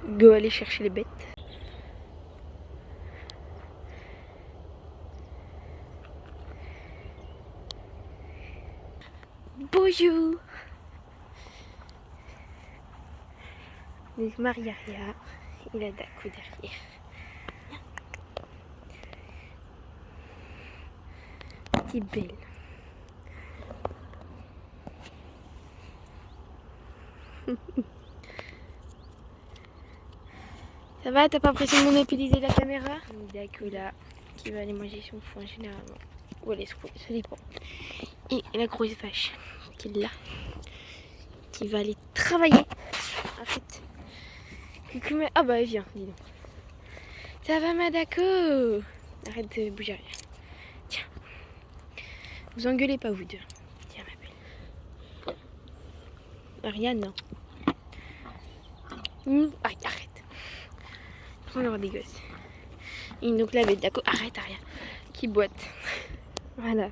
go aller chercher les bêtes. Bonjour. Donc Maria et la Daco derrière. Petite belle. Ça va, t'as pas l'impression de monopoliser la caméra? Daco là, qui va aller manger son foin généralement. Ou aller se courir, ça dépend. Et la grosse vache qui est là, qui va aller travailler. En fait, ah bah elle vient, dis donc. Ça va ma Daco? Arrête de bouger rien. Tiens, vous engueulez pas vous deux. Tiens ma belle. Ariane, non. Arrête. On leur des gosses. Et donc là, avec Daco, arrête Ariane, qui boite. Voilà.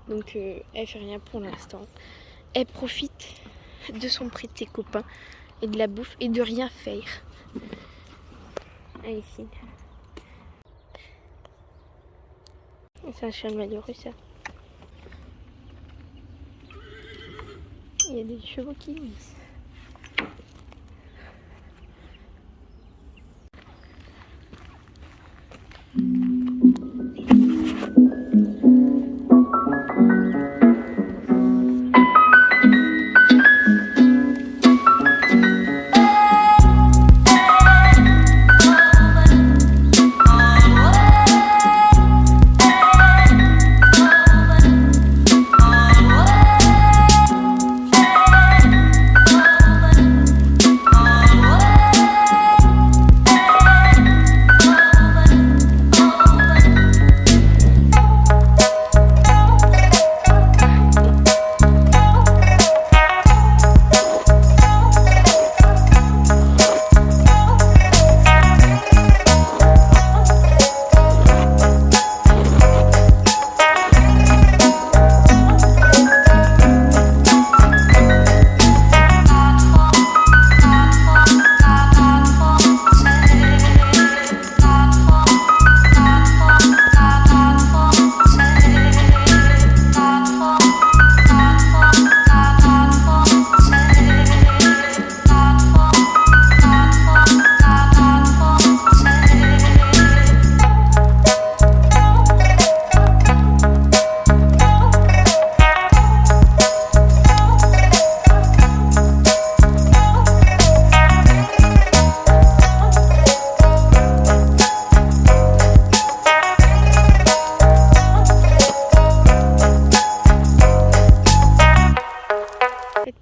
Donc elle fait rien pour l'instant. Elle profite de son prix de ses copains et de la bouffe et de rien faire. Allez, fine. C'est un chien malheureux ça. Il y a des chevaux qui glissent.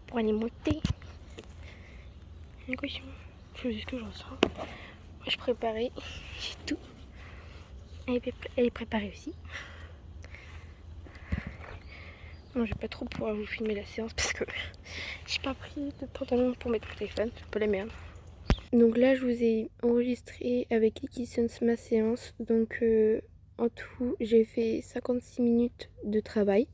Pour aller monter. Attention, je sais ce que j'en sens. Moi je préparais, j'ai tout. Elle est préparée aussi. Bon, je vais pas trop pouvoir vous filmer la séance parce que j'ai pas pris de pantalon pour mettre mon téléphone, c'est un peu la merde. Donc là je vous ai enregistré avec Equisens ma séance. Donc en tout j'ai fait 56 minutes de travail.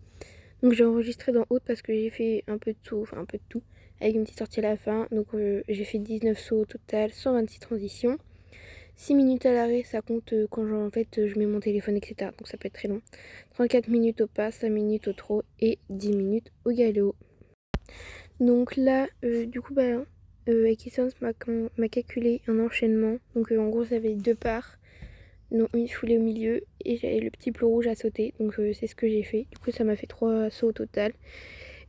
Donc j'ai enregistré dans haute parce que j'ai fait un peu de tout, enfin un peu de tout, avec une petite sortie à la fin. Donc j'ai fait 19 sauts au total, 126 transitions. 6 minutes à l'arrêt, ça compte quand en fait je mets mon téléphone, etc. Donc ça peut être très long. 34 minutes au pas, 5 minutes au trot et 10 minutes au galop. Donc là, du coup, Equisens m'a calculé un enchaînement. Donc en gros, ça avait deux parts, dont une foulée au milieu et j'avais le petit plot rouge à sauter. Donc c'est ce que j'ai fait. Du coup, ça m'a fait 3 sauts au total.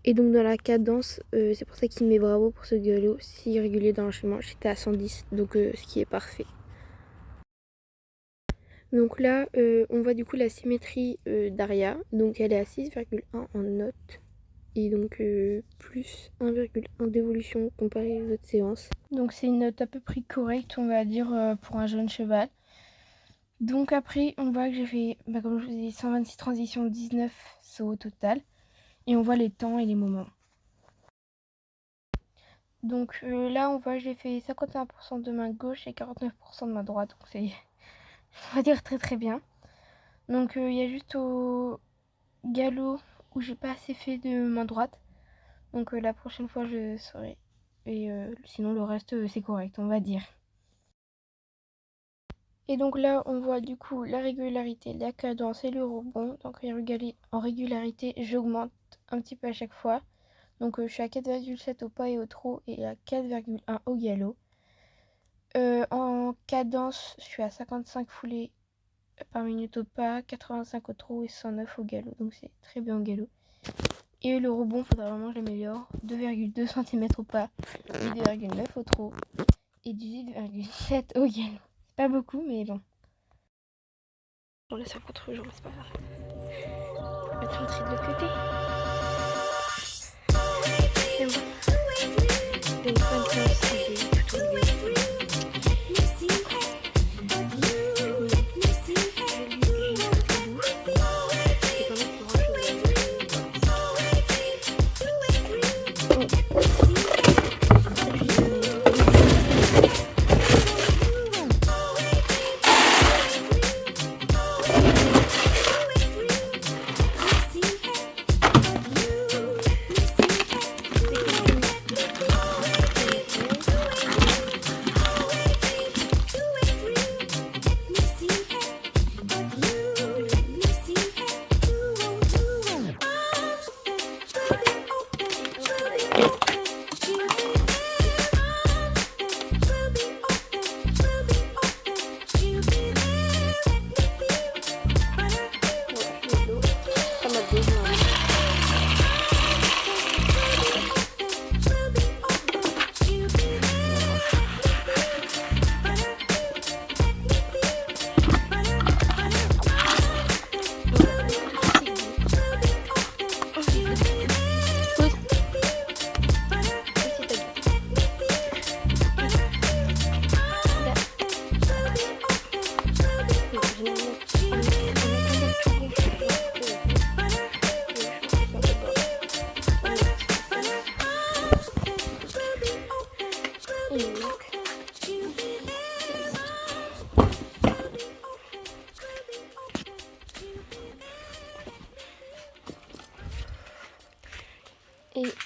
Et donc dans la cadence, c'est pour ça qu'il met bravo pour ce galop si régulier dans l'enchaînement. J'étais à 110, donc ce qui est parfait. Donc là, on voit du coup la symétrie d'Aria. Donc elle est à 6,1 en note. Et donc plus 1,1 d'évolution comparé aux autres séances. Donc c'est une note à peu près correcte, on va dire, pour un jeune cheval. Donc après, on voit que j'ai fait, comme je vous ai dit, 126 transitions, 19 sauts au total. Et on voit les temps et les moments. Donc là, on voit que j'ai fait 51% de main gauche et 49% de main droite. Donc c'est, on va dire, très très bien. Donc il y a juste au galop où j'ai pas assez fait de main droite. Donc la prochaine fois, je saurai. Et sinon, le reste, c'est correct, on va dire. Et donc là, on voit du coup la régularité, la cadence et le rebond. Donc en régularité, j'augmente un petit peu à chaque fois. Donc je suis à 4,7 au pas et au trot et à 4,1 au galop. En cadence, je suis à 55 foulées par minute au pas, 85 au trot et 109 au galop. Donc c'est très bien au galop. Et le rebond, il faudra vraiment que j'améliore. 2,2 cm au pas, 8,9 au trot et 18,7 au galop. C'est pas beaucoup, mais bon. On laisse un contre-jour, c'est pas grave. On va mettre un tri de l'autre côté. Et voilà. Une bonne place, il est tout tombé.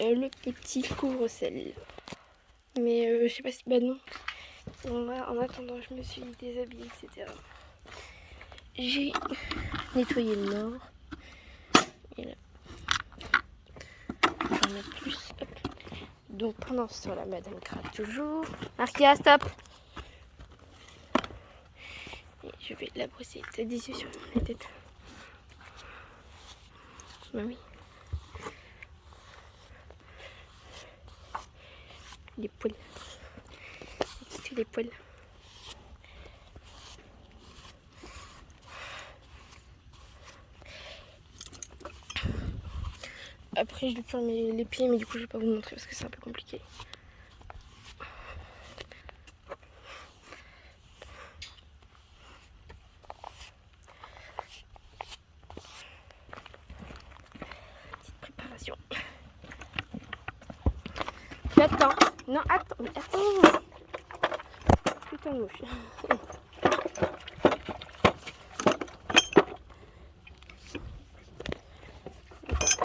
Et le petit couvre-sel. Mais je sais pas si... Bah non. En attendant, je me suis déshabillée, etc. J'ai nettoyé le nord. Et là. Je vais en mettre plus. Hop. Donc pendant ce temps, la madame gratte toujours. Marcia, stop! Et je vais la brosser. T'as des yeux sur la tête. Bah oui. Les poils. C'est les poils. Après, je lui faire les pieds, mais du coup, je vais pas vous montrer parce que c'est un peu compliqué. Petite préparation. Attends. Non, attends. Mais attends. Putain de mouche.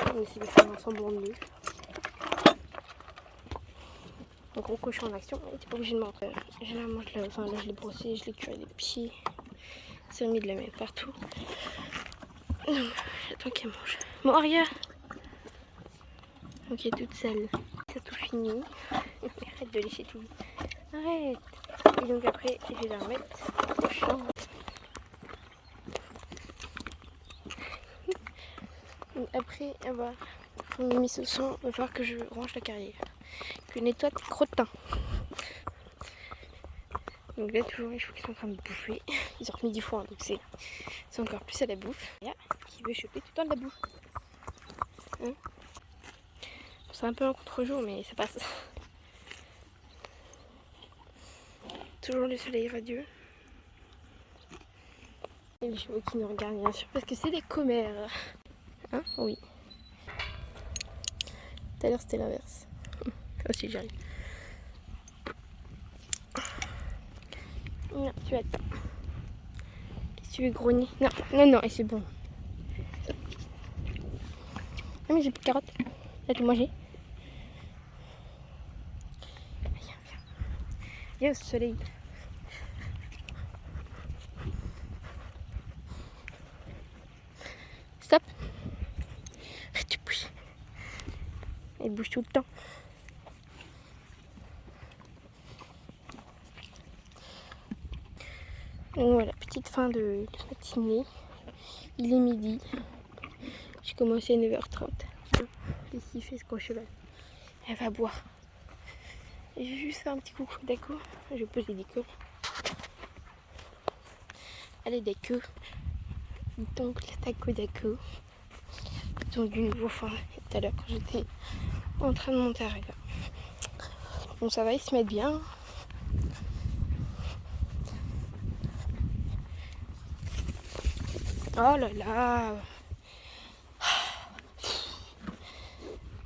On va essayer de faire un semblant de mieux. Un gros cochon en action. Et t'es pas obligé de montrer. Généralement, là, je l'ai brossé, je l'ai curé les pieds. C'est remis de la mettre partout. J'attends qu'elle mange. Bon, Aria. Ok, toute sale. C'est tout fini. Arrête de lécher tout. Arrête. Et donc après, je vais la remettre au champ. Après avoir mis ce son, il va falloir que je range la carrière. Que je nettoie tes crottins. Donc là, toujours les chevaux qui sont en train de bouffer. Ils ont remis du foin, donc c'est encore plus à la bouffe. Il y a qui veut choper tout le temps de la bouffe. Hein, c'est un peu un contre-jour, mais ça passe. Toujours le soleil radieux. Et les chevaux qui nous regardent, bien sûr, parce que c'est des commères. Hein? Oui. Tout à l'heure, c'était l'inverse. Comme si j'arrive. Non, tu vas attendre. Si tu veux grogner. Non, non, non, et c'est bon. Ah, mais j'ai plus de carottes. Là, tu manger. Viens, viens. Viens au soleil. Arrête de bouger. Elle bouge tout le temps. Donc voilà, petite fin de matinée. Il est midi. J'ai commencé à 9h30. Ici, il fait ce gros cheval. Elle va boire. Et j'ai juste fait un petit coucou d'Ako. Je vais poser des queues. Allez, des queues. Donc, l'Ako d'Ako. Ils ont du nouveau fin tout à l'heure quand j'étais en train de monter à là. Bon, ça va, ils se mettent bien. Oh là là.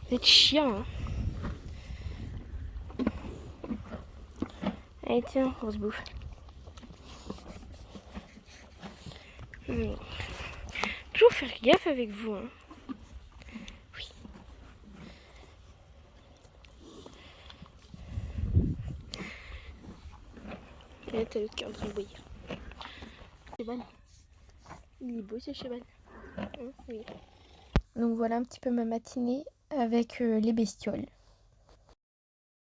Vous êtes chiant, hein. Allez, tiens, on se bouffe. Toujours faire gaffe avec vous, hein. Oui. Et là, t'as l'autre qui est en train de bouillir. Cheval. Il est beau ce cheval. Oui. Donc voilà un petit peu ma matinée avec les bestioles.